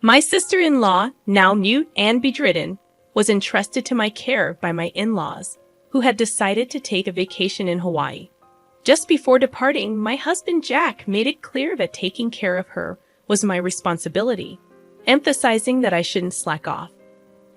My sister-in-law, now mute and bedridden, was entrusted to my care by my in-laws, who had decided to take a vacation in Hawaii. Just before departing, my husband Jack made it clear that taking care of her was my responsibility, emphasizing that I shouldn't slack off.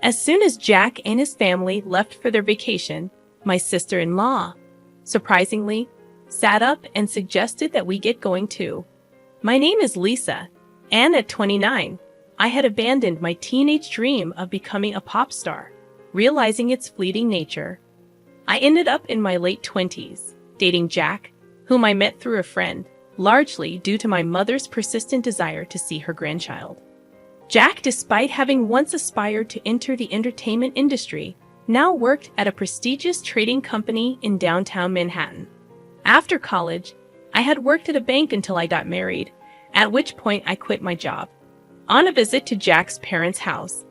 As soon as Jack and his family left for their vacation, my sister-in-law, surprisingly, sat up and suggested that we get going too. My name is Lisa, and at 29, I had abandoned my teenage dream of becoming a pop star, realizing its fleeting nature. I ended up in my late 20s, dating Jack, whom I met through a friend, largely due to my mother's persistent desire to see her grandchild. Jack, despite having once aspired to enter the entertainment industry, now worked at a prestigious trading company in downtown Manhattan. After college, I had worked at a bank until I got married, at which point I quit my job. On a visit to Jack's parents' house,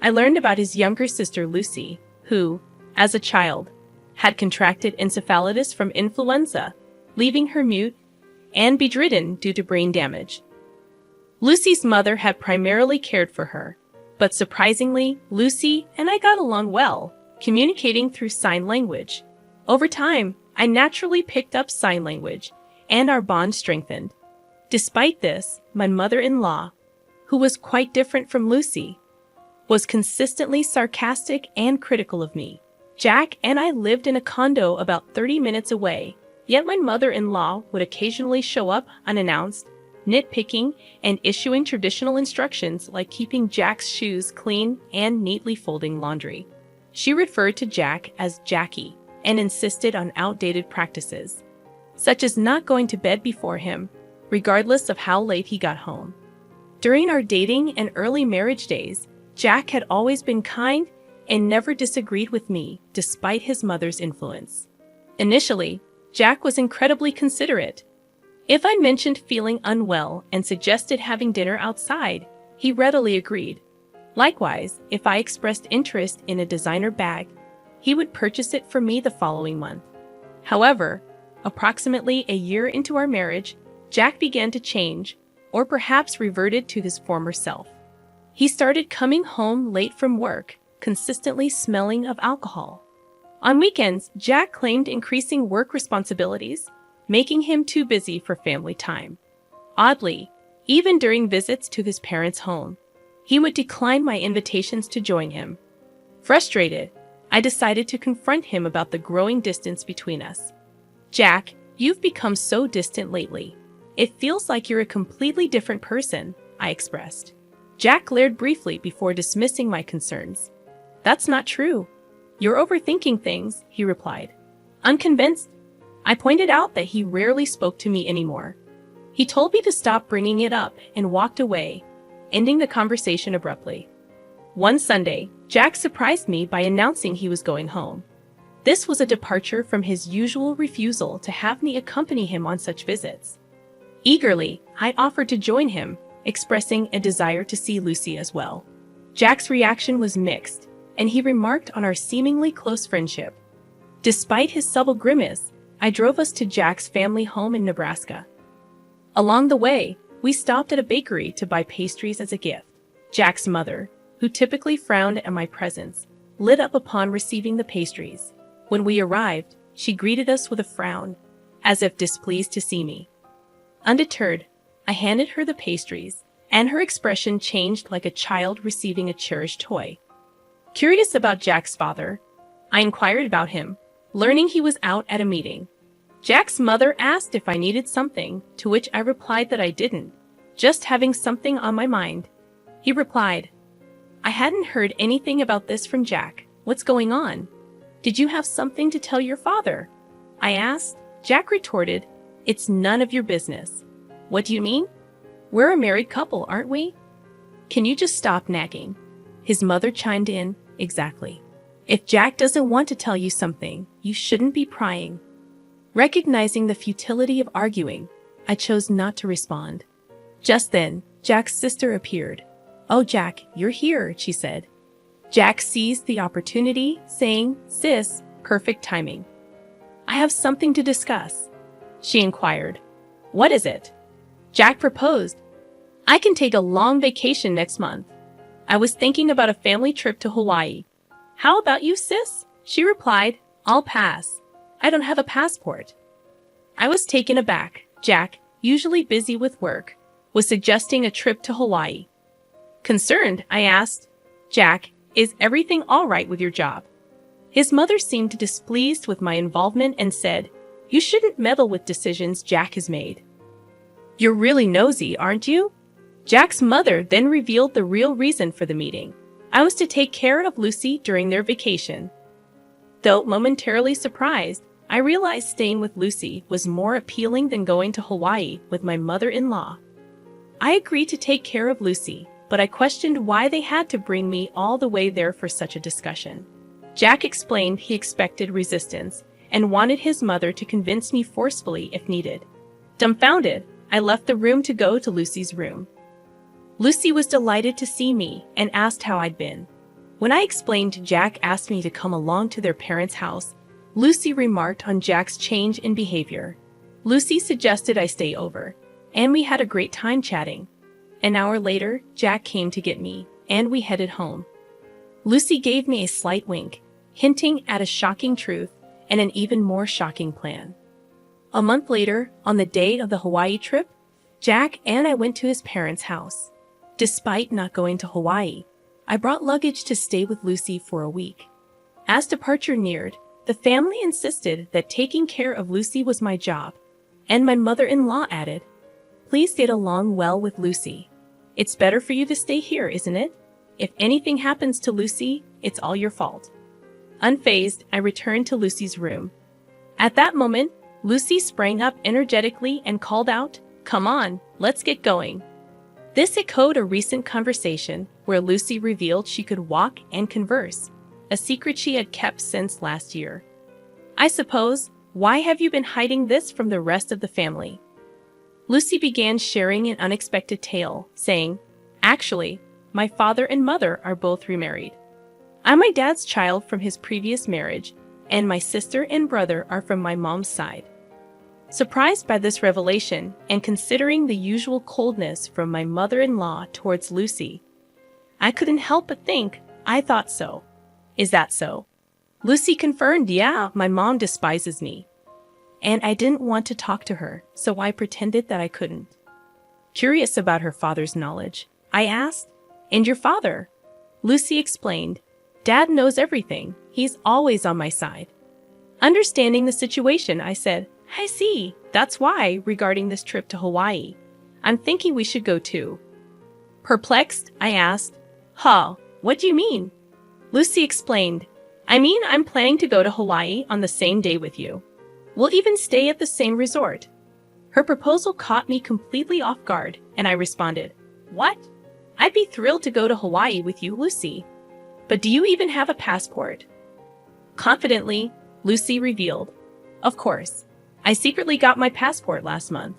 I learned about his younger sister Lucy, who, as a child, had contracted encephalitis from influenza, leaving her mute and bedridden due to brain damage. Lucy's mother had primarily cared for her, but surprisingly, Lucy and I got along well, communicating through sign language. Over time, I naturally picked up sign language, and our bond strengthened. Despite this, my mother-in-law, who was quite different from Lucy, was consistently sarcastic and critical of me. Jack and I lived in a condo about 30 minutes away, yet my mother-in-law would occasionally show up unannounced, nitpicking and issuing traditional instructions like keeping Jack's shoes clean and neatly folding laundry. She referred to Jack as Jackie and insisted on outdated practices, such as not going to bed before him, regardless of how late he got home. During our dating and early marriage days, Jack had always been kind and never disagreed with me, despite his mother's influence. Initially, Jack was incredibly considerate. If I mentioned feeling unwell and suggested having dinner outside, he readily agreed. Likewise, if I expressed interest in a designer bag, he would purchase it for me the following month. However, approximately a year into our marriage, Jack began to change, or perhaps reverted to his former self. He started coming home late from work, consistently smelling of alcohol. On weekends, Jack claimed increasing work responsibilities, making him too busy for family time. Oddly, even during visits to his parents' home, he would decline my invitations to join him. Frustrated, I decided to confront him about the growing distance between us. "Jack, you've become so distant lately. It feels like you're a completely different person," I expressed. Jack glared briefly before dismissing my concerns. "That's not true. You're overthinking things," he replied. Unconvinced, I pointed out that he rarely spoke to me anymore. He told me to stop bringing it up and walked away, ending the conversation abruptly. One Sunday, Jack surprised me by announcing he was going home. This was a departure from his usual refusal to have me accompany him on such visits. Eagerly, I offered to join him, expressing a desire to see Lucy as well. Jack's reaction was mixed, and he remarked on our seemingly close friendship. Despite his subtle grimace, I drove us to Jack's family home in Nebraska. Along the way, we stopped at a bakery to buy pastries as a gift. Jack's mother, who typically frowned at my presence, lit up upon receiving the pastries. When we arrived, she greeted us with a frown, as if displeased to see me. Undeterred, I handed her the pastries, and her expression changed like a child receiving a cherished toy. Curious about Jack's father, I inquired about him, learning he was out at a meeting. Jack's mother asked if I needed something, to which I replied that I didn't, just having something on my mind. He replied, "I hadn't heard anything about this from Jack. What's going on? Did you have something to tell your father?" I asked. Jack retorted, "It's none of your business." "What do you mean? We're a married couple, aren't we? Can you just stop nagging?" His mother chimed in, "Exactly. If Jack doesn't want to tell you something, you shouldn't be prying." Recognizing the futility of arguing, I chose not to respond. Just then, Jack's sister appeared. "Oh, Jack, you're here," she said. Jack seized the opportunity, saying, "Sis, perfect timing. I have something to discuss." She inquired, "What is it?" Jack proposed. I can take a long vacation next month. I was thinking about a family trip to Hawaii. How about you, sis? She replied, I'll pass. I don't have a passport. I was taken aback. Jack, usually busy with work, was suggesting a trip to Hawaii. Concerned, I asked, Jack, is everything all right with your job? His mother seemed displeased with my involvement and said, You shouldn't meddle with decisions Jack has made. You're really nosy, aren't you? Jack's mother then revealed the real reason for the meeting. I was to take care of Lucy during their vacation. Though momentarily surprised, I realized staying with Lucy was more appealing than going to Hawaii with my mother-in-law. I agreed to take care of Lucy, but I questioned why they had to bring me all the way there for such a discussion. Jack explained he expected resistance and wanted his mother to convince me forcefully if needed. Dumbfounded, I left the room to go to Lucy's room. Lucy was delighted to see me and asked how I'd been. When I explained Jack asked me to come along to their parents' house, Lucy remarked on Jack's change in behavior. Lucy suggested I stay over, and we had a great time chatting. An hour later, Jack came to get me, and we headed home. Lucy gave me a slight wink, hinting at a shocking truth and an even more shocking plan. A month later, on the day of the Hawaii trip, Jack and I went to his parents' house. Despite not going to Hawaii, I brought luggage to stay with Lucy for a week. As departure neared, the family insisted that taking care of Lucy was my job, and my mother-in-law added, Please get along well with Lucy. It's better for you to stay here, isn't it? If anything happens to Lucy, it's all your fault. Unfazed, I returned to Lucy's room. At that moment, Lucy sprang up energetically and called out, Come on, let's get going. This echoed a recent conversation where Lucy revealed she could walk and converse, a secret she had kept since last year. I suppose, why have you been hiding this from the rest of the family? Lucy began sharing an unexpected tale, saying, Actually, my father and mother are both remarried. I'm my dad's child from his previous marriage, and my sister and brother are from my mom's side. Surprised by this revelation, and considering the usual coldness from my mother-in-law towards Lucy, I couldn't help but think, I thought so. Is that so? Lucy confirmed, Yeah, my mom despises me. And I didn't want to talk to her, so I pretended that I couldn't. Curious about her father's knowledge, I asked, And your father? Lucy explained, Dad knows everything. He's always on my side. Understanding the situation, I said, I see. That's why, regarding this trip to Hawaii, I'm thinking we should go too. Perplexed, I asked, what do you mean? Lucy explained, I mean, I'm planning to go to Hawaii on the same day with you. We'll even stay at the same resort. Her proposal caught me completely off guard, and I responded, What? I'd be thrilled to go to Hawaii with you, Lucy. But do you even have a passport? Confidently, Lucy revealed, Of course. I secretly got my passport last month.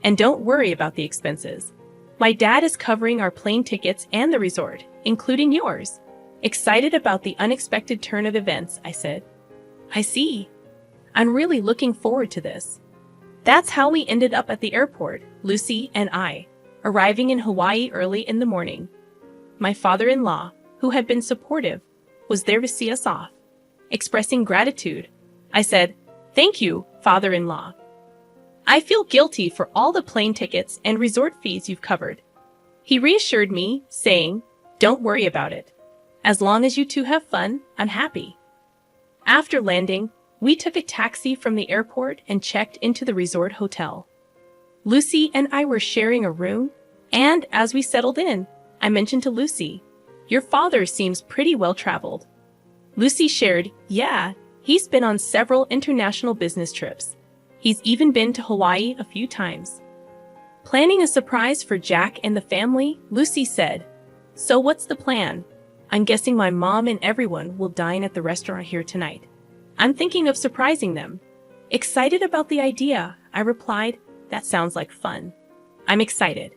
And don't worry about the expenses. My dad is covering our plane tickets and the resort, including yours. Excited about the unexpected turn of events, I said. I see. I'm really looking forward to this. That's how we ended up at the airport, Lucy and I, arriving in Hawaii early in the morning. My father-in-law, who had been supportive, was there to see us off. Expressing gratitude, I said, Thank you, father-in-law. I feel guilty for all the plane tickets and resort fees you've covered. He reassured me, saying, Don't worry about it. As long as you two have fun, I'm happy. After landing, we took a taxi from the airport and checked into the resort hotel. Lucy and I were sharing a room, and as we settled in, I mentioned to Lucy, Your father seems pretty well-traveled. Lucy shared, Yeah, he's been on several international business trips. He's even been to Hawaii a few times. Planning a surprise for Jack and the family, Lucy said, So what's the plan? I'm guessing my mom and everyone will dine at the restaurant here tonight. I'm thinking of surprising them. Excited about the idea, I replied, That sounds like fun. I'm excited.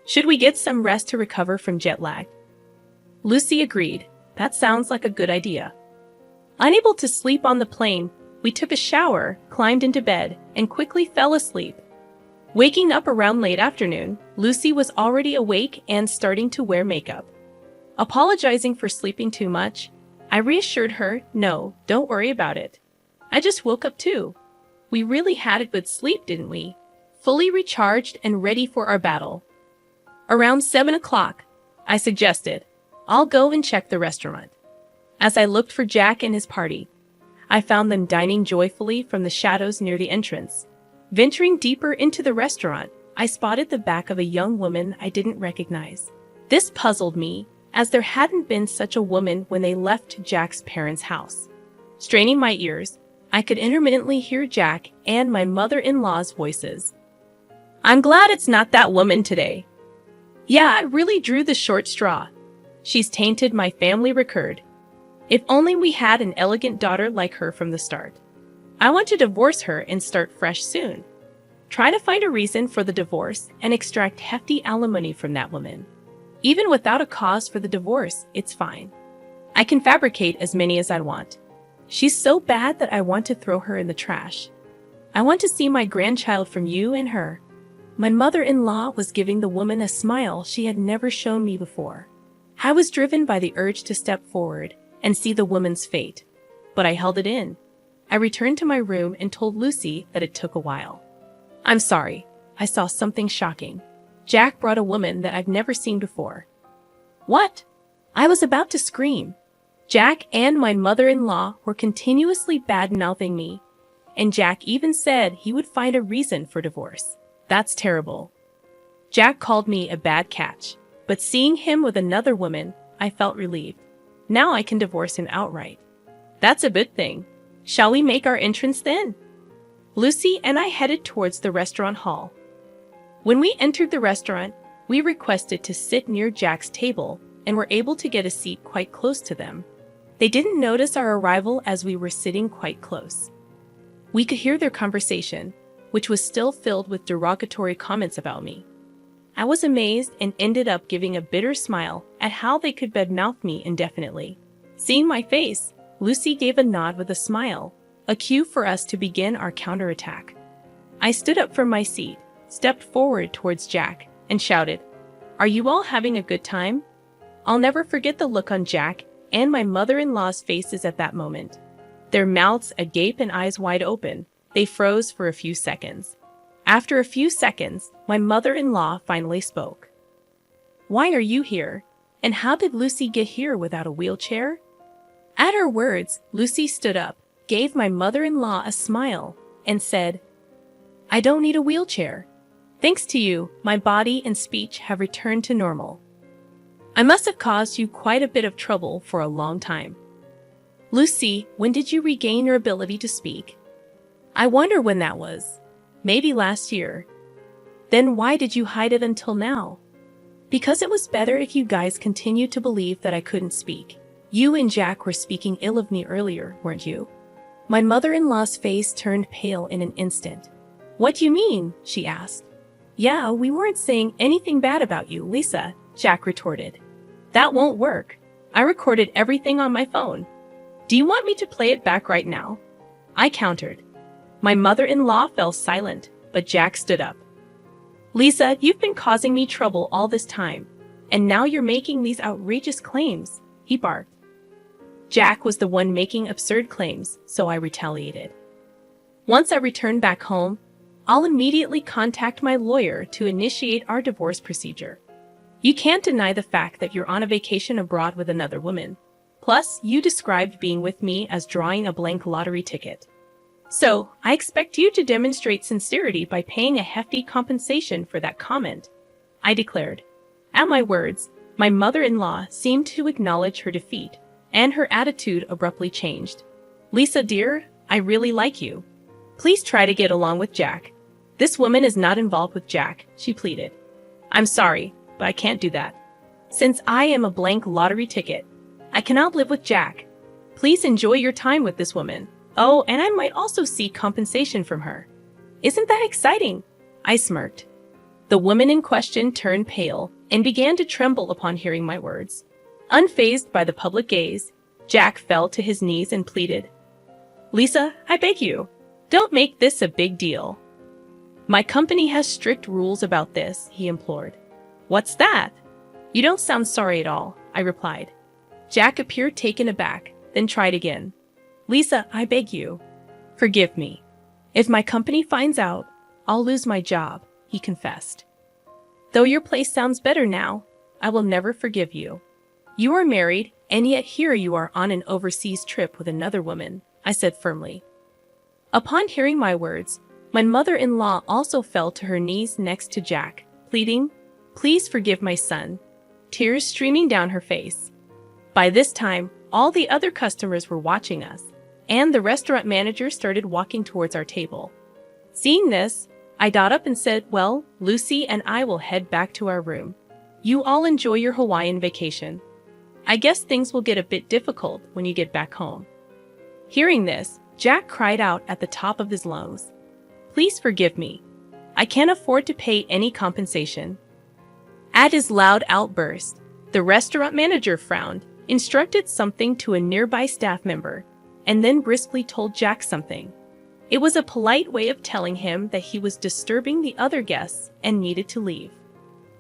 Should we get some rest to recover from jet lag? Lucy agreed. That sounds like a good idea. Unable to sleep on the plane, we took a shower, climbed into bed, and quickly fell asleep. Waking up around late afternoon, Lucy was already awake and starting to wear makeup. Apologizing for sleeping too much, I reassured her, no, don't worry about it. I just woke up too. We really had a good sleep, didn't we? Fully recharged and ready for our battle. Around 7 o'clock, I suggested, I'll go and check the restaurant. As I looked for Jack and his party, I found them dining joyfully from the shadows near the entrance. Venturing deeper into the restaurant, I spotted the back of a young woman I didn't recognize. This puzzled me, as there hadn't been such a woman when they left Jack's parents' house. Straining my ears, I could intermittently hear Jack and my mother-in-law's voices. I'm glad it's not that woman today. Yeah, I really drew the short straw. She's tainted my family record. If only we had an elegant daughter like her from the start. I want to divorce her and start fresh soon. Try to find a reason for the divorce and extract hefty alimony from that woman. Even without a cause for the divorce, it's fine. I can fabricate as many as I want. She's so bad that I want to throw her in the trash. I want to see my grandchild from you and her. My mother-in-law was giving the woman a smile she had never shown me before. I was driven by the urge to step forward and see the woman's fate, but I held it in. I returned to my room and told Lucy that it took a while. I'm sorry, I saw something shocking. Jack brought a woman that I've never seen before. What? I was about to scream. Jack and my mother-in-law were continuously bad-mouthing me, and Jack even said he would find a reason for divorce. That's terrible. Jack called me a bad catch, but seeing him with another woman, I felt relieved. Now I can divorce him outright. That's a good thing. Shall we make our entrance then? Lucy and I headed towards the restaurant hall. When we entered the restaurant, we requested to sit near Jack's table and were able to get a seat quite close to them. They didn't notice our arrival as we were sitting quite close. We could hear their conversation, which was still filled with derogatory comments about me. I was amazed and ended up giving a bitter smile at how they could badmouth me indefinitely. Seeing my face, Lucy gave a nod with a smile, a cue for us to begin our counterattack. I stood up from my seat, stepped forward towards Jack, and shouted, "Are you all having a good time?" I'll never forget the look on Jack and my mother-in-law's faces at that moment. Their mouths agape and eyes wide open, they froze for a few seconds. After a few seconds, my mother-in-law finally spoke. "Why are you here? And how did Lucy get here without a wheelchair?" At her words, Lucy stood up, gave my mother-in-law a smile, and said, "I don't need a wheelchair. Thanks to you, my body and speech have returned to normal. I must have caused you quite a bit of trouble for a long time. Lucy, when did you regain your ability to speak?" "I wonder when that was. Maybe last year." "Then why did you hide it until now?" "Because it was better if you guys continued to believe that I couldn't speak. You and Jack were speaking ill of me earlier, weren't you?" My mother-in-law's face turned pale in an instant. "What do you mean?" she asked. "Yeah, we weren't saying anything bad about you, Lisa," Jack retorted. "That won't work. I recorded everything on my phone. Do you want me to play it back right now?" I countered. My mother-in-law fell silent, but Jack stood up. "Lisa, you've been causing me trouble all this time, and now you're making these outrageous claims," he barked. Jack was the one making absurd claims, so I retaliated. "Once I return back home, I'll immediately contact my lawyer to initiate our divorce procedure. You can't deny the fact that you're on a vacation abroad with another woman. Plus, you described being with me as drawing a blank lottery ticket. So, I expect you to demonstrate sincerity by paying a hefty compensation for that comment," I declared. At my words, my mother-in-law seemed to acknowledge her defeat, and her attitude abruptly changed. "Lisa, dear, I really like you. Please try to get along with Jack. This woman is not involved with Jack," she pleaded. "I'm sorry, but I can't do that. Since I am a blank lottery ticket, I cannot live with Jack. Please enjoy your time with this woman. Oh, and I might also seek compensation from her." "Isn't that exciting?" I smirked. The woman in question turned pale and began to tremble upon hearing my words. Unfazed by the public gaze, Jack fell to his knees and pleaded, "Lisa, I beg you, don't make this a big deal." My company has strict rules about this, he implored. What's that? You don't sound sorry at all, I replied. Jack appeared taken aback, then tried again. Lisa, I beg you. Forgive me. If my company finds out, I'll lose my job, he confessed. Though your place sounds better now, I will never forgive you. You are married, and yet here you are on an overseas trip with another woman, I said firmly. Upon hearing my words, my mother-in-law also fell to her knees next to Jack, pleading, Please forgive my son, tears streaming down her face. By this time, all the other customers were watching us, and the restaurant manager started walking towards our table. Seeing this, I got up and said, Well, Lucy and I will head back to our room. You all enjoy your Hawaiian vacation. I guess things will get a bit difficult when you get back home. Hearing this, Jack cried out at the top of his lungs. Please forgive me. I can't afford to pay any compensation. At his loud outburst, the restaurant manager frowned, instructed something to a nearby staff member, and then briskly told Jack something. It was a polite way of telling him that he was disturbing the other guests and needed to leave.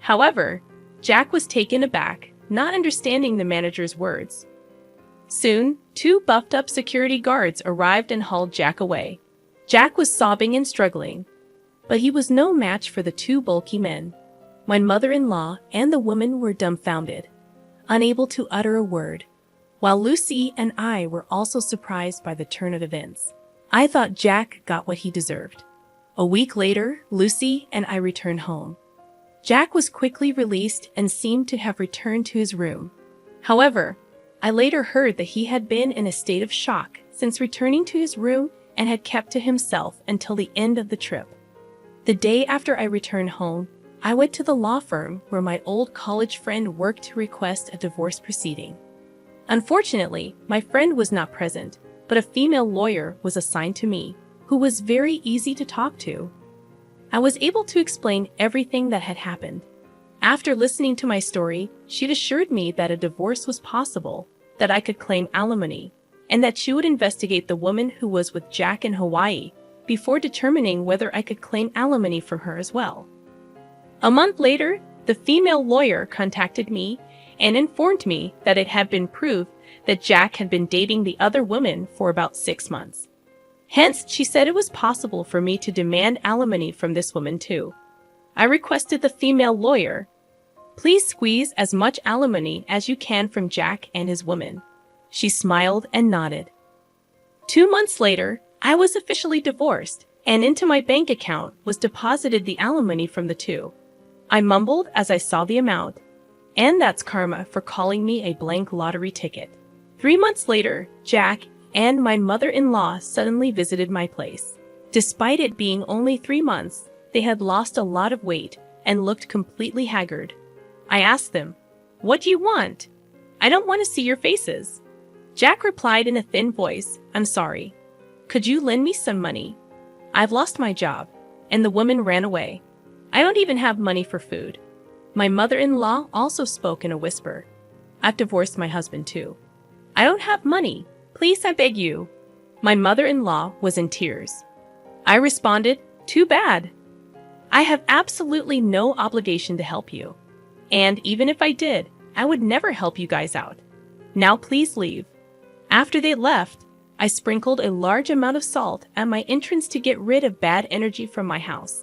However, Jack was taken aback, not understanding the manager's words. Soon, 2 buffed-up security guards arrived and hauled Jack away. Jack was sobbing and struggling, but he was no match for the 2 bulky men. My mother-in-law and the woman were dumbfounded, unable to utter a word, while Lucy and I were also surprised by the turn of events. I thought Jack got what he deserved. A week later, Lucy and I returned home. Jack was quickly released and seemed to have returned to his room. However, I later heard that he had been in a state of shock since returning to his room and had kept to himself until the end of the trip. The day after I returned home, I went to the law firm where my old college friend worked to request a divorce proceeding. Unfortunately, my friend was not present, but a female lawyer was assigned to me, who was very easy to talk to. I was able to explain everything that had happened. After listening to my story, she'd assured me that a divorce was possible, that I could claim alimony, and that she would investigate the woman who was with Jack in Hawaii before determining whether I could claim alimony from her as well. A month later, the female lawyer contacted me and informed me that it had been proved that Jack had been dating the other woman for about 6 months. Hence, she said it was possible for me to demand alimony from this woman too. I requested the female lawyer, please squeeze as much alimony as you can from Jack and his woman. She smiled and nodded. 2 months later, I was officially divorced, and into my bank account was deposited the alimony from the 2. I mumbled as I saw the amount, and that's karma for calling me a blank lottery ticket. 3 months later, Jack and my mother-in-law suddenly visited my place. Despite it being only 3 months, they had lost a lot of weight and looked completely haggard. I asked them, What do you want? I don't want to see your faces. Jack replied in a thin voice, I'm sorry. Could you lend me some money? I've lost my job. And the woman ran away. I don't even have money for food. My mother-in-law also spoke in a whisper. I've divorced my husband too. I don't have money. Please, I beg you. My mother-in-law was in tears. I responded, Too bad. I have absolutely no obligation to help you. And even if I did, I would never help you guys out. Now please leave. After they left, I sprinkled a large amount of salt at my entrance to get rid of bad energy from my house.